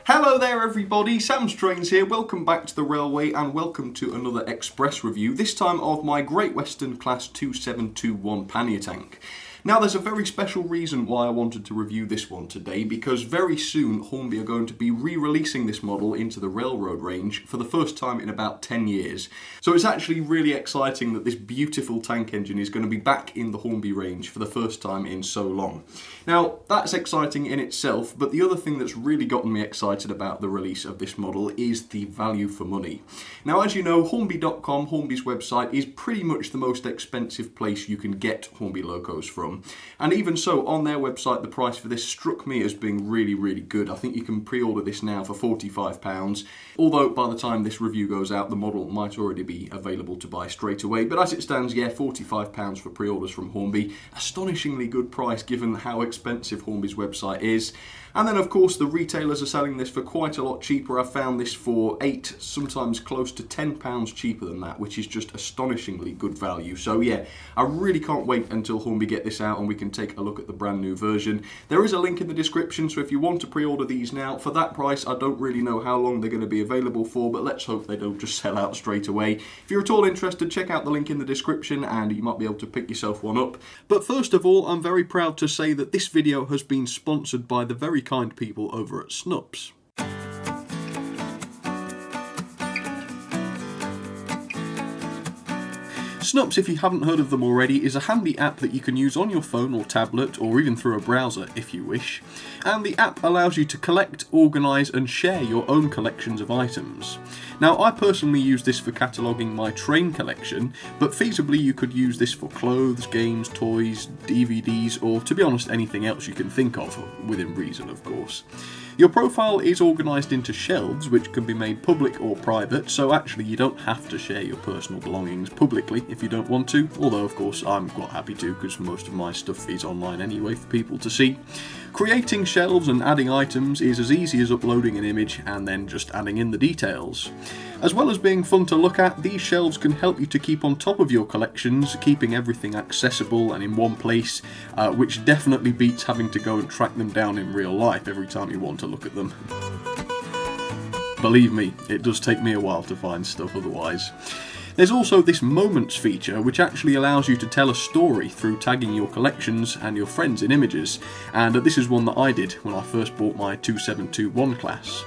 Hello there everybody, Sam's Trains here, welcome back to the railway and welcome to another express review, this time of my Great Western Class 2721 pannier tank. Now there's a very special reason why I wanted to review this one today, because very soon Hornby are going to be re-releasing this model into the railroad range for the first time in about 10 years. So it's actually really exciting that this beautiful tank engine is going to be back in the Hornby range for the first time in so long. Now that's exciting in itself, but the other thing that's really gotten me excited about the release of this model is the value for money. Now as you know, Hornby.com, Hornby's website, is pretty much the most expensive place you can get Hornby locos from. And even so, on their website, the price for this struck me as being really good. I think you can pre-order this now for £45, although by the time this review goes out, the model might already be available to buy straight away. But as it stands, yeah, £45 for pre-orders from Hornby. Astonishingly good price given how expensive Hornby's website is. And then of course the retailers are selling this for quite a lot cheaper. I found this for £8, sometimes close to £10 cheaper than that, which is just astonishingly good value. So yeah, I really can't wait until Hornby get this out and we can take a look at the brand new version. There is a link in the description, so if you want to pre-order these now, for that price I don't really know how long they're going to be available for, but let's hope they don't just sell out straight away. If you're at all interested, check out the link in the description and you might be able to pick yourself one up. But first of all, I'm very proud to say that this video has been sponsored by the very kind people over at Snups. Snups, if you haven't heard of them already, is a handy app that you can use on your phone or tablet, or even through a browser if you wish. And the app allows you to collect, organise and share your own collections of items. Now I personally use this for cataloguing my train collection, but feasibly you could use this for clothes, games, toys, DVDs, or to be honest anything else you can think of, within reason of course. Your profile is organised into shelves which can be made public or private, so actually you don't have to share your personal belongings publicly if you don't want to, although of course I'm quite happy to because most of my stuff is online anyway for people to see. Creating shelves and adding items is as easy as uploading an image and then just adding in the details. As well as being fun to look at, these shelves can help you to keep on top of your collections, keeping everything accessible and in one place, which definitely beats having to go and track them down in real life every time you want to look at them. Believe me, it does take me a while to find stuff otherwise. There's also this Moments feature which actually allows you to tell a story through tagging your collections and your friends in images, and this is one that I did when I first bought my 2721 class.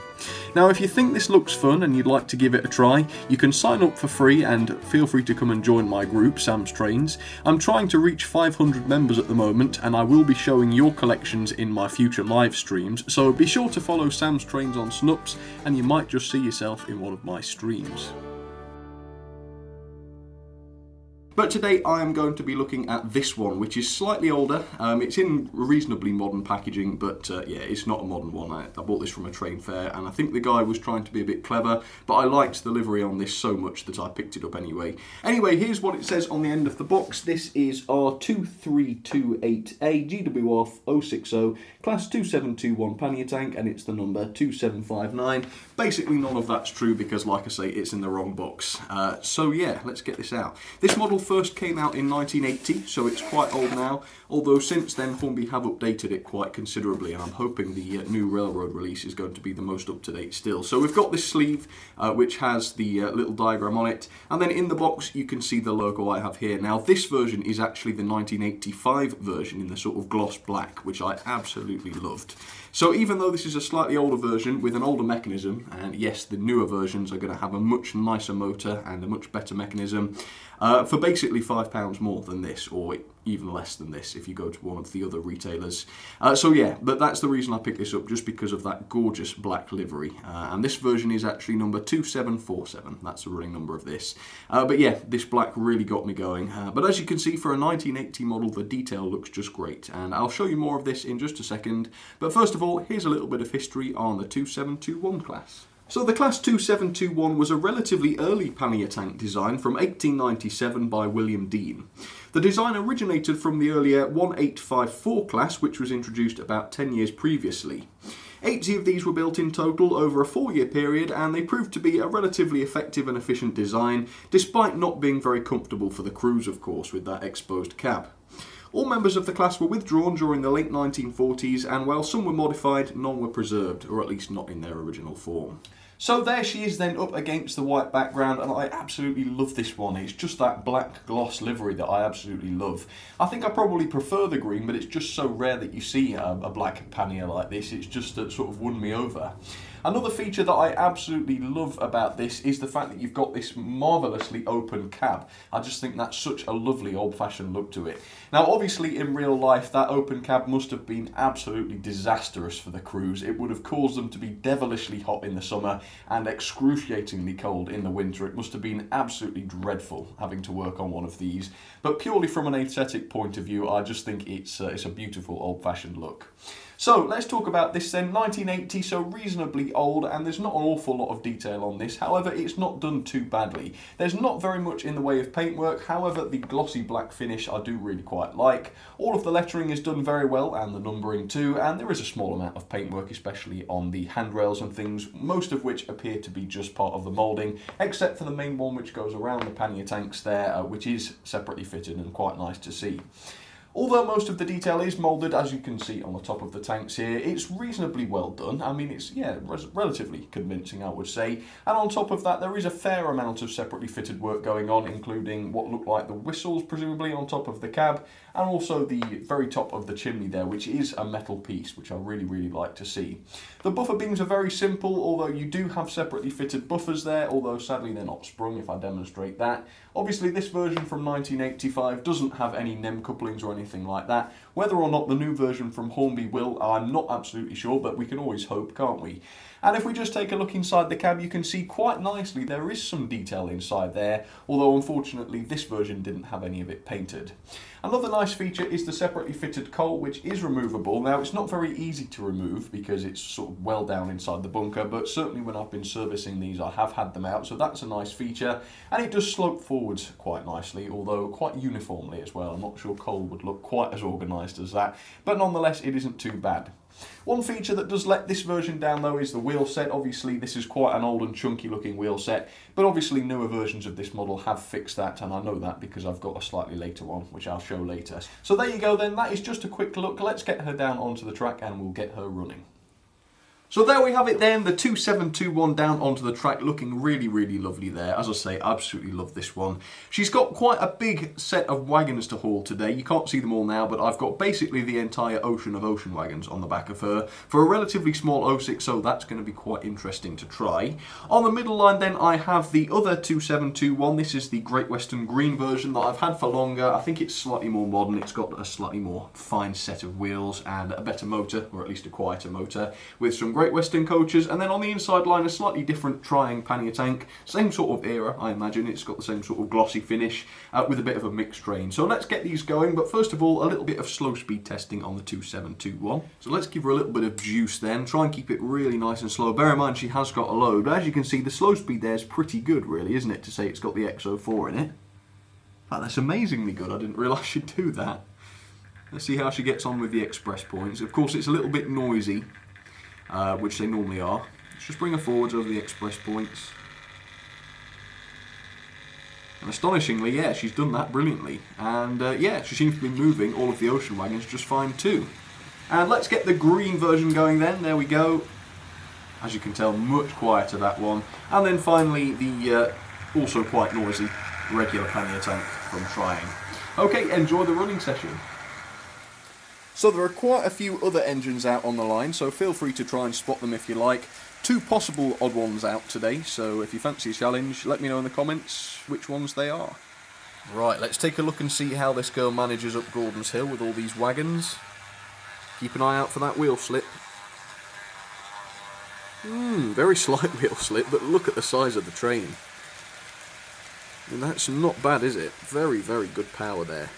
Now if you think this looks fun and you'd like to give it a try, you can sign up for free and feel free to come and join my group, Sam's Trains. I'm trying to reach 500 members at the moment and I will be showing your collections in my future live streams, so be sure to follow Sam's Trains on Snups and you might just see yourself in one of my streams. But today I am going to be looking at this one, which is slightly older. It's in reasonably modern packaging, but yeah, it's not a modern one. I bought this from a train fair, and I think the guy was trying to be a bit clever, but I liked the livery on this so much that I picked it up anyway. Anyway, here's what it says on the end of the box. This is our 2328A GWF 060 Class 2721 pannier tank, and it's the number 2759. Basically, none of that's true because, like I say, it's in the wrong box. So yeah, let's get this out. This model first came out in 1980, so it's quite old now, although since then Hornby have updated it quite considerably, and I'm hoping the new railroad release is going to be the most up-to-date still. So we've got this sleeve which has the little diagram on it, and then in the box you can see the logo I have here. Now this version is actually the 1985 version in the sort of gloss black, which I absolutely loved. So even though this is a slightly older version with an older mechanism, and yes, the newer versions are going to have a much nicer motor and a much better mechanism, for basically £5 more than this, or even less than this if you go to one of the other retailers. So yeah, but that's the reason I picked this up, just because of that gorgeous black livery. And this version is actually number 2747, that's the running number of this. But yeah, this black really got me going. But as you can see, for a 1980 model, the detail looks just great. And I'll show you more of this in just a second. But first of all, here's a little bit of history on the 2721 class. So the Class 2721 was a relatively early pannier tank design from 1897 by William Dean. The design originated from the earlier 1854 class, which was introduced about 10 years previously. 80 of these were built in total over a 4-year period, and they proved to be a relatively effective and efficient design, despite not being very comfortable for the crews, of course, with that exposed cab. All members of the class were withdrawn during the late 1940s, and while some were modified, none were preserved, or at least not in their original form. So there she is then up against the white background, and I absolutely love this one. It's just that black gloss livery that I absolutely love. I think I probably prefer the green, but it's just so rare that you see a black pannier like this. It's just sort of won me over. Another feature that I absolutely love about this is the fact that you've got this marvellously open cab. I just think that's such a lovely old-fashioned look to it. Now obviously in real life that open cab must have been absolutely disastrous for the crews. It would have caused them to be devilishly hot in the summer and excruciatingly cold in the winter. It must have been absolutely dreadful having to work on one of these. But purely from an aesthetic point of view, I just think it's a beautiful old-fashioned look. So let's talk about this then. 1980, so reasonably old, and there's not an awful lot of detail on this. However, it's not done too badly. There's not very much in the way of paintwork. However, the glossy black finish I do really quite like. All of the lettering is done very well, and the numbering too, and there is a small amount of paintwork, especially on the handrails and things, most of which appear to be just part of the moulding, except for the main one which goes around the pannier tanks there, which is separately fitted and quite nice to see. Although most of the detail is moulded, as you can see on the top of the tanks here, it's reasonably well done. I mean, it's, relatively convincing, I would say. And on top of that, there is a fair amount of separately fitted work going on, including what look like the whistles, presumably, on top of the cab, and also the very top of the chimney there, which is a metal piece, which I really, really like to see. The buffer beams are very simple, although you do have separately fitted buffers there, although sadly they're not sprung if I demonstrate that. Obviously, this version from 1985 doesn't have any NEM couplings or anything like that. Whether or not the new version from Hornby will, I'm not absolutely sure, but we can always hope, can't we? And if we just take a look inside the cab, you can see quite nicely there is some detail inside there, although unfortunately this version didn't have any of it painted. Another nice feature is the separately fitted coal, which is removable. Now, it's not very easy to remove because it's sort of well down inside the bunker, but certainly when I've been servicing these, I have had them out, so that's a nice feature. And it does slope forwards quite nicely, although quite uniformly as well. I'm not sure coal would look quite as organised as that, but nonetheless, it isn't too bad. One feature that does let this version down though is the wheel set. Obviously this is quite an old and chunky looking wheel set, but obviously newer versions of this model have fixed that, and I know that because I've got a slightly later one which I'll show later. So there you go then, that is just a quick look. Let's get her down onto the track and we'll get her running. So there we have it then, the 2721 down onto the track, looking really, really lovely there. As I say, absolutely love this one. She's got quite a big set of wagons to haul today. You can't see them all now, but I've got basically the entire ocean of ocean wagons on the back of her for a relatively small 06, so that's going to be quite interesting to try. On the middle line then, I have the other 2721. This is the Great Western Green version that I've had for longer. I think it's slightly more modern. It's got a slightly more fine set of wheels and a better motor, or at least a quieter motor, with some Great Western coaches, and then on the inside line a slightly different Triang pannier tank, same sort of era I imagine. It's got the same sort of glossy finish with a bit of a mixed train. So let's get these going, but first of all a little bit of slow speed testing on the 2721. So let's give her a little bit of juice then, try and keep it really nice and slow. Bear in mind she has got a load, but as you can see the slow speed there is pretty good really, isn't it, to say it's got the XO4 in it. In fact, that's amazingly good. I didn't realise she'd do that. Let's see how she gets on with the express points. Of course it's a little bit noisy, which they normally are. Let's just bring her forwards over the express points. And astonishingly, yeah, she's done that brilliantly. And yeah, she seems to be moving all of the ocean wagons just fine too. And let's get the green version going then. There we go. As you can tell, much quieter that one. And then finally, the also quite noisy regular pannier tank from Triang. Okay, enjoy the running session. So there are quite a few other engines out on the line, so feel free to try and spot them if you like. 2 possible odd ones out today, so if you fancy a challenge, let me know in the comments which ones they are. Right, let's take a look and see how this girl manages up Gordon's Hill with all these wagons. Keep an eye out for that wheel slip. Very slight wheel slip, but look at the size of the train. And that's not bad, is it? Very, very good power there.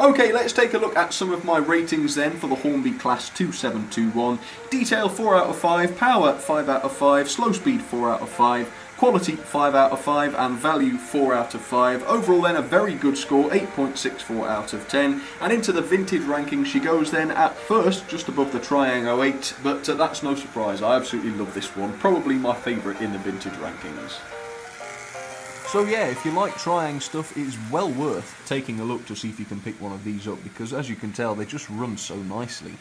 Okay, let's take a look at some of my ratings then for the Hornby Class 2721. Detail 4 out of 5, power 5 out of 5, slow speed 4 out of 5, quality 5 out of 5, and value 4 out of 5. Overall then a very good score, 8.64 out of 10. And into the vintage ranking she goes then at first, just above the Triangle 08, but that's no surprise, I absolutely love this one. Probably my favourite in the vintage rankings. So yeah, if you like Triang stuff, it's well worth taking a look to see if you can pick one of these up, because as you can tell, they just run so nicely.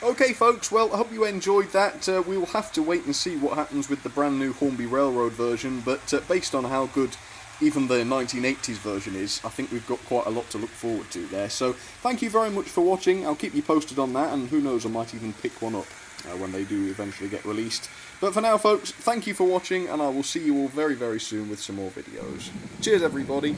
Okay folks, well I hope you enjoyed that. We will have to wait and see what happens with the brand new Hornby Railroad version, but based on how good even the 1980s version is, I think we've got quite a lot to look forward to there. So thank you very much for watching. I'll keep you posted on that, and who knows, I might even pick one up when they do eventually get released. But for now folks, thank you for watching, and I will see you all very, very soon with some more videos. Cheers everybody.